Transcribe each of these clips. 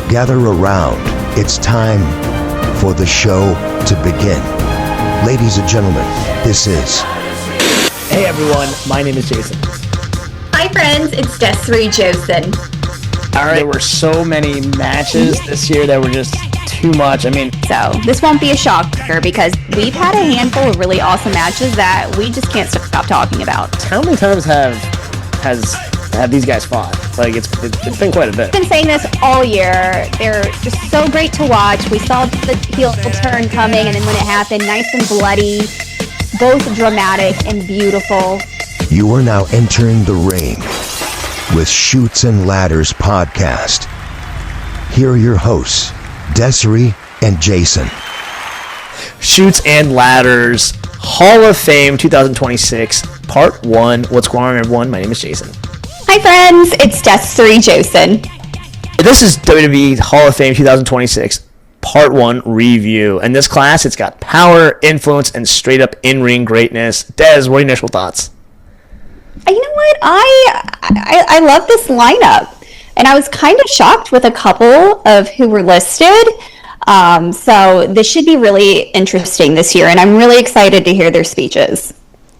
Gather around. It's time for the show to begin. Ladies and gentlemen, this is... Hey everyone, my name is Jason. Hi friends, it's Stephanie McMahon. All right, there were so many matches this year that were just too much. So this won't be a shocker because we've had a handful of really awesome matches that we just can't stop talking about. How many times have these guys fought? Like it's been quite a bit. I've been saying this all year. They're just so great to watch. We saw the heel turn coming, and then when it happened, nice and bloody, both dramatic and beautiful. You are now entering the ring with Chutes and Ladders podcast. Here are your hosts, Desiree and Jason. Chutes and Ladders Hall of Fame 2026 Part 1. What's going on, everyone? My name is Jason. Hi friends, it's Desiree Jason. This is WWE Hall of Fame 2026 Part 1 review. And this class, it's got power, influence, and straight up in-ring greatness. Des, what are your initial thoughts? You know what? I love this lineup. And I was kind of shocked with a couple of who were listed. So this should be really interesting this year. And I'm really excited to hear their speeches.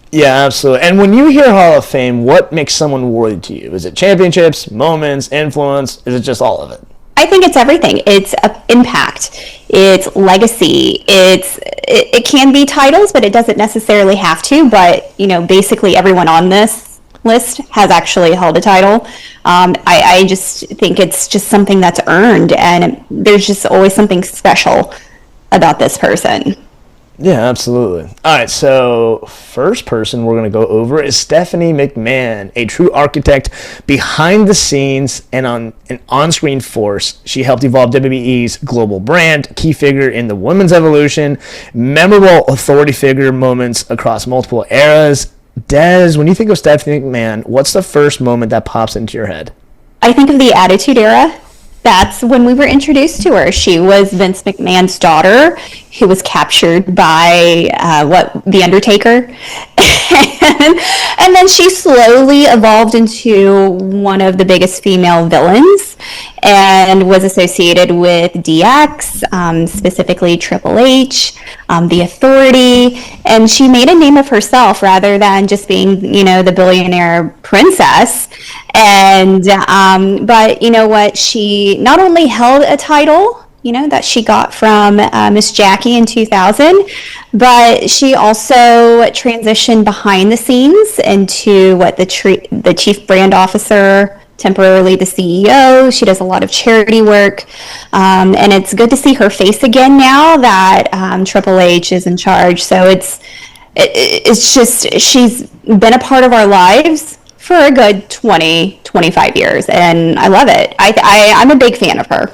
Yeah, absolutely. And when you hear Hall of Fame, what makes someone worthy to you? Is it championships, moments, influence? Is it just all of it? I think it's everything. It's impact. It's legacy. It can be titles, but it doesn't necessarily have to. But, basically everyone on this list has actually held a title. I just think it's just something that's earned, and there's just always something special about this person. Yeah, absolutely. All right, so first person we're going to go over is Stephanie McMahon, a true architect behind the scenes and an on-screen force. She helped evolve WWE's global brand, key figure in the women's evolution, memorable authority figure moments across multiple eras. Des, when you think of Stephanie McMahon, what's the first moment that pops into your head? I think of the Attitude Era. That's when we were introduced to her. She was Vince McMahon's daughter, who was captured by The Undertaker, and then she slowly evolved into one of the biggest female villains, and was associated with DX, specifically Triple H, the Authority, and she made a name of herself rather than just being, the billionaire princess. And but you know what? She not only held a title, that she got from Miss Jackie in 2000, but she also transitioned behind the scenes into the chief brand officer, temporarily the CEO. She does a lot of charity work, and it's good to see her face again now that Triple H is in charge. So it's just, she's been a part of our lives for a good 25 years, and I love it. I'm a big fan of her.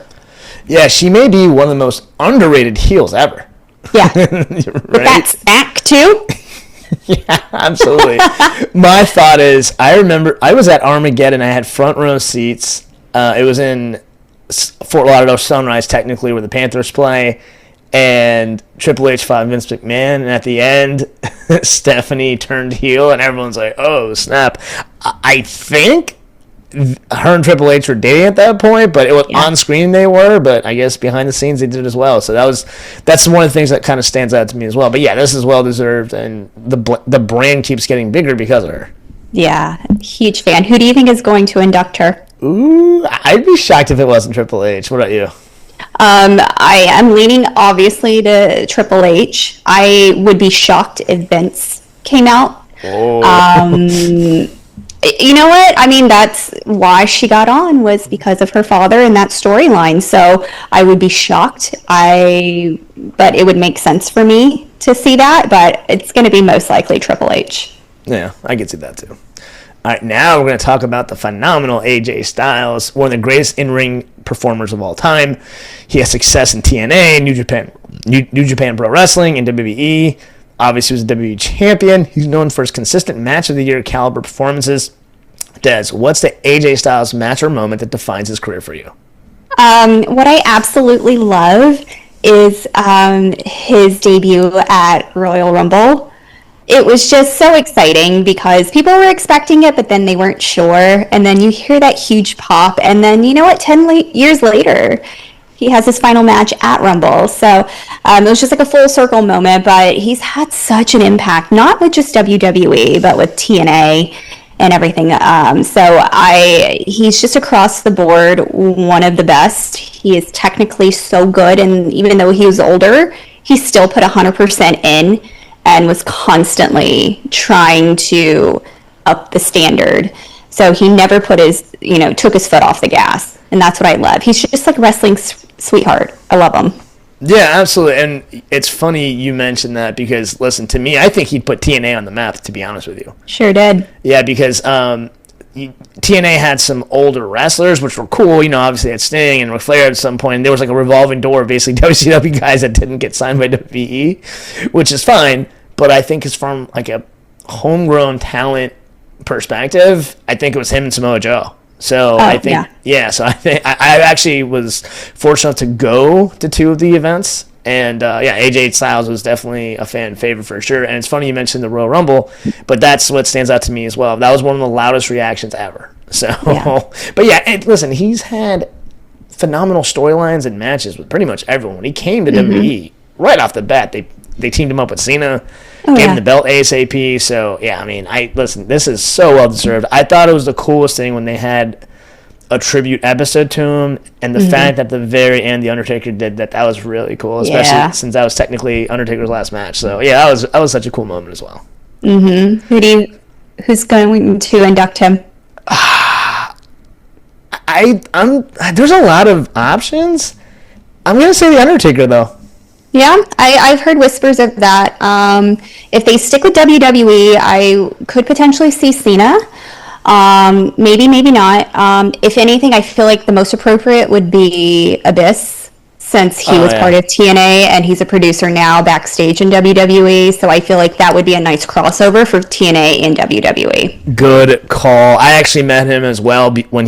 Yeah, she may be one of the most underrated heels ever. Yeah. Right? With that snack, too? Yeah, absolutely. My thought is, I remember I was at Armageddon. I had front row seats. It was in Fort Lauderdale Sunrise, technically, where the Panthers play. And Triple H fought Vince McMahon. And at the end, Stephanie turned heel, and everyone's like, oh, snap. I think her and Triple H were dating at that point, but it was on screen they were, but I guess behind the scenes they did as well. So that's one of the things that kind of stands out to me as well. But yeah, this is well deserved, and the brand keeps getting bigger because of her. Yeah, huge fan. Who do you think is going to induct her? Ooh, I'd be shocked if it wasn't Triple H. What about you? I am leaning obviously to Triple H. I would be shocked if Vince came out. Oh. You know what? That's why she got on, was because of her father and that storyline. So I would be shocked. But it would make sense for me to see that. But it's going to be most likely Triple H. Yeah, I can see that too. All right, now we're going to talk about the phenomenal AJ Styles, one of the greatest in-ring performers of all time. He has success in TNA, New Japan Pro Wrestling, and WWE. Obviously, he was a WWE champion. He's known for his consistent match of the year caliber performances. Des, what's the AJ Styles match or moment that defines his career for you? What I absolutely love is his debut at Royal Rumble. it was just so exciting because people were expecting it, but then they weren't sure. And then you hear that huge pop, and then you know what? 10 years later, he has his final match at Rumble. So it was just like a full circle moment. But he's had such an impact, not with just WWE, but with TNA and everything. He's just across the board one of the best. He is technically so good, and even though he was older, he still put 100% in and was constantly trying to up the standard. So he never took his foot off the gas. And that's what I love. He's just like a wrestling sweetheart. I love him. Yeah, absolutely. And it's funny you mentioned that because, listen, to me, I think he'd put TNA on the map, to be honest with you. Sure did. Yeah, because TNA had some older wrestlers, which were cool. Obviously had Sting and Ric Flair at some point. And there was like a revolving door of basically WCW guys that didn't get signed by WWE, which is fine. But I think it's from like a homegrown talent perspective. I think it was him and Samoa Joe. So I think, so I think I actually was fortunate to go to two of the events. And AJ Styles was definitely a fan favorite for sure. And it's funny you mentioned the Royal Rumble, but that's what stands out to me as well. That was one of the loudest reactions ever. So, but yeah, and listen, he's had phenomenal storylines and matches with pretty much everyone. When he came to WWE, right off the bat, they teamed him up with Cena, gave him the belt ASAP. So yeah, I mean, listen, this is so well deserved. I thought it was the coolest thing when they had a tribute episode to him, and the fact that at the very end the Undertaker did that was really cool, especially since that was technically Undertaker's last match. So yeah, that was such a cool moment as well. Who's going to induct him? There's a lot of options. I'm gonna say the Undertaker though. Yeah, I've heard whispers of that. If they stick with WWE, I could potentially see Cena. Maybe not. If anything, I feel like the most appropriate would be Abyss, since he was part of TNA and he's a producer now backstage in WWE. So I feel like that would be a nice crossover for TNA and WWE. Good call. I actually met him as well when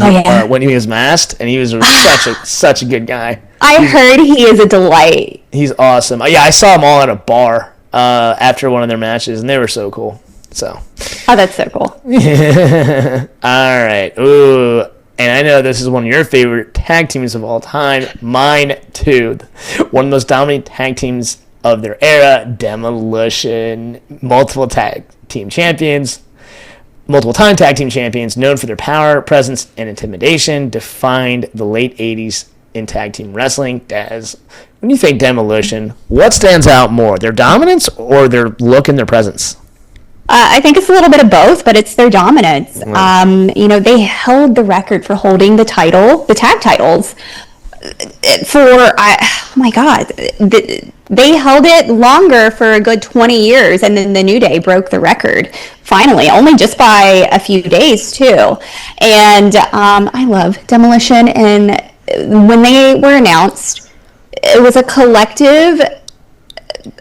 he was masked, and he was such a good guy. I heard he is a delight. He's awesome. Yeah, I saw them all at a bar after one of their matches, and they were so cool. So. Oh, that's so cool. All right. Ooh. And I know this is one of your favorite tag teams of all time. Mine, too. One of the most dominant tag teams of their era, Demolition. Multiple time tag team champions, known for their power, presence, and intimidation, defined the late 80s in tag team wrestling. Des, when you think Demolition, what stands out more, their dominance or their look and their presence? I think it's a little bit of both, but it's their dominance. They held the record for holding the tag titles they held it longer for a good 20 years, and then the New Day broke the record finally, only just by a few days too. And I love Demolition, and when they were announced, it was a collective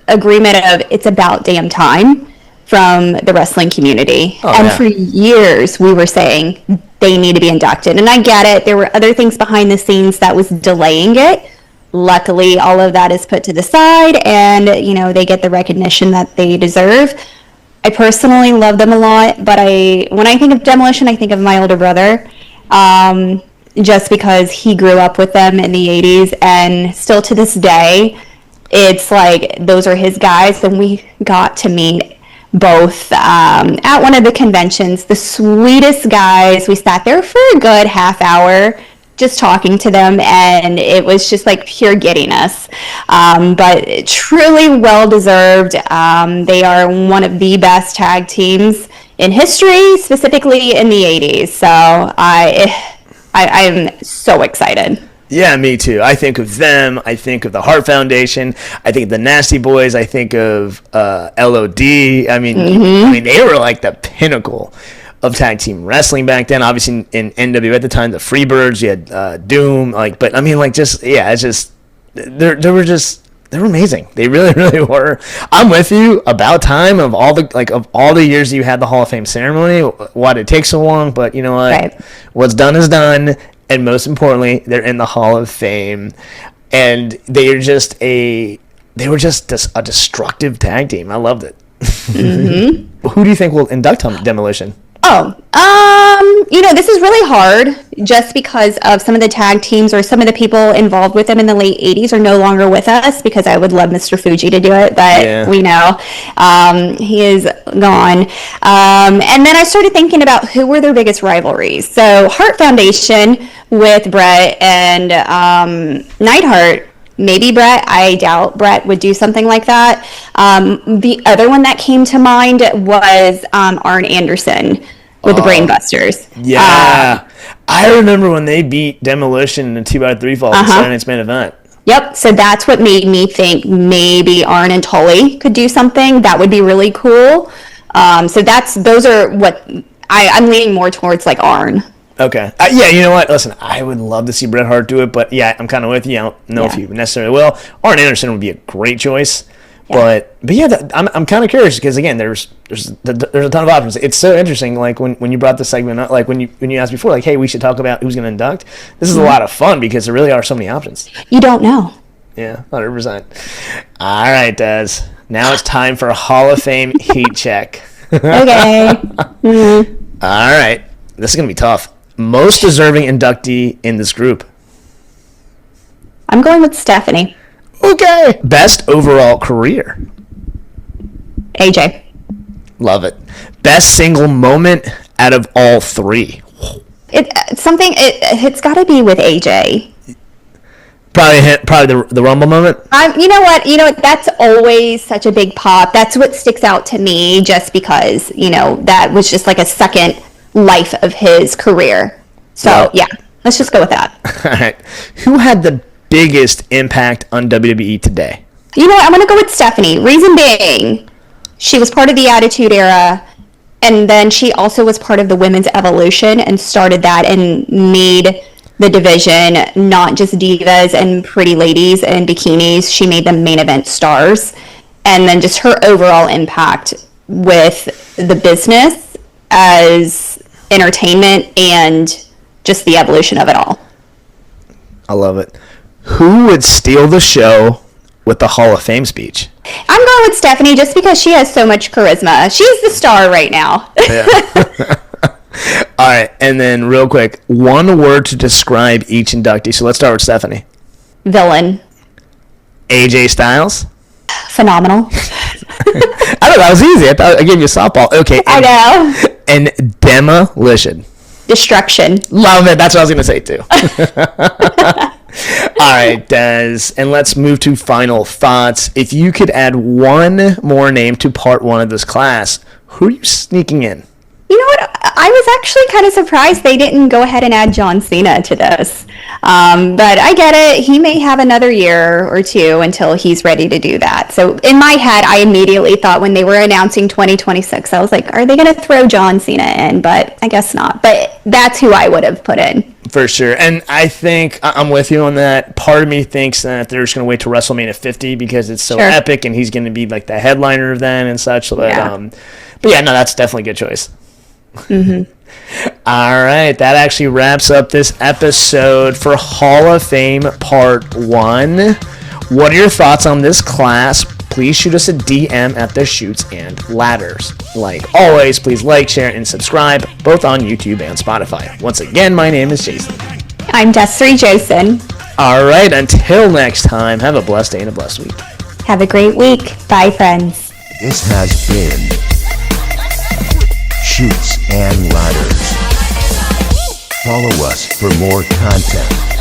agreement of it's about damn time from the wrestling community. For years we were saying they need to be inducted, and I get it, there were other things behind the scenes that was delaying it. Luckily, all of that is put to the side, and they get the recognition that they deserve. I personally love them a lot, but when I think of Demolition, I think of my older brother, just because he grew up with them in the 80s, and still to this day it's like those are his guys. And we got to meet both at one of the conventions, the sweetest guys. We sat there for a good half hour just talking to them, and it was just like pure giddiness. But truly well deserved. They are one of the best tag teams in history, specifically in the 80s. So I'm so excited. Yeah, me too. I think of them. I think of the Hart Foundation. I think of the Nasty Boys. I think of LOD. I mean, they were like the pinnacle of tag team wrestling back then. Obviously, in NWA at the time, the Freebirds. You had Doom. They were amazing. They really, really were. I'm with you. About time of all the years you had the Hall of Fame ceremony. Why did it take so long? But you know what? Right. What's done is done. And most importantly, they're in the Hall of Fame, and they were just a destructive tag team. I loved it. Mm-hmm. Who do you think will induct Demolition? This is really hard just because of some of the tag teams or some of the people involved with them in the late 80s are no longer with us, because I would love Mr. Fuji to do it, but we know he is gone. And then I started thinking about who were their biggest rivalries. So Hart Foundation with Brett and Neidhart. Maybe Brett. I doubt Brett would do something like that. The other one that came to mind was Arn Anderson with the Brainbusters. Yeah. I remember when they beat Demolition in a 2x3 fall in Saturday Night's Main Event. Yep. So that's what made me think maybe Arn and Tully could do something. That would be really cool. So those are what I'm leaning more towards, like Arn. Okay. Yeah, you know what? Listen, I would love to see Bret Hart do it, but yeah, I'm kind of with you. I don't know if you necessarily will. Arn Anderson would be a great choice. Yeah. But yeah, I'm kind of curious because, again, there's a ton of options. It's so interesting, like when you brought the segment up, like when you asked before, like, hey, we should talk about who's going to induct. This is a lot of fun because there really are so many options. You don't know. Yeah, 100%. All right, Des. Now it's time for a Hall of Fame heat check. Okay. All right. This is going to be tough. Most deserving inductee in this group? I'm going with Stephanie. Okay. Best overall career? AJ. Love it. Best single moment out of all three? It's got to be with AJ. Probably the Rumble moment? You know what? That's always such a big pop. That's what sticks out to me, just because, that was just like a second life of his career. So yeah, let's just go with that. All right. Who had the biggest impact on WWE today? You know what? I'm going to go with Stephanie. Reason being, she was part of the Attitude Era, and then she also was part of the Women's Evolution and started that and made the division not just divas and pretty ladies and bikinis. She made them main event stars. And then just her overall impact with the business as entertainment and just the evolution of it all. I love it. Who would steal the show with the Hall of Fame speech? I'm going with Stephanie just because she has so much charisma. She's the star right now. Yeah. All right, and then real quick, one word to describe each inductee. So let's start with Stephanie. Villain. AJ Styles. Phenomenal. I don't know, that was easy. I thought I gave you a softball. Okay. I know. And Demolition. Destruction. Love it. That's what I was going to say, too. All right, Des. And let's move to final thoughts. If you could add one more name to part one of this class, who are you sneaking in? You know what? I was actually kind of surprised they didn't go ahead and add John Cena to this. But I get it. He may have another year or two until he's ready to do that. So in my head, I immediately thought when they were announcing 2026, I was like, are they going to throw John Cena in? But I guess not. But that's who I would have put in. For sure. And I think I'm with you on that. Part of me thinks that they're just going to wait till WrestleMania 50 because it's so epic and he's going to be like the headliner then and such. But yeah, no, that's definitely a good choice. Mm-hmm. All right, that actually wraps up this episode for Hall of Fame Part 1. What are your thoughts on this class? Please shoot us a DM at the Chutes and Ladders. Like always, please like, share, and subscribe, both on YouTube and Spotify. Once again, my name is Jason. I'm Desiree Jason. All right, until next time, have a blessed day and a blessed week. Have a great week. Bye, friends. This has been Chutes and Ladders. Follow us for more content.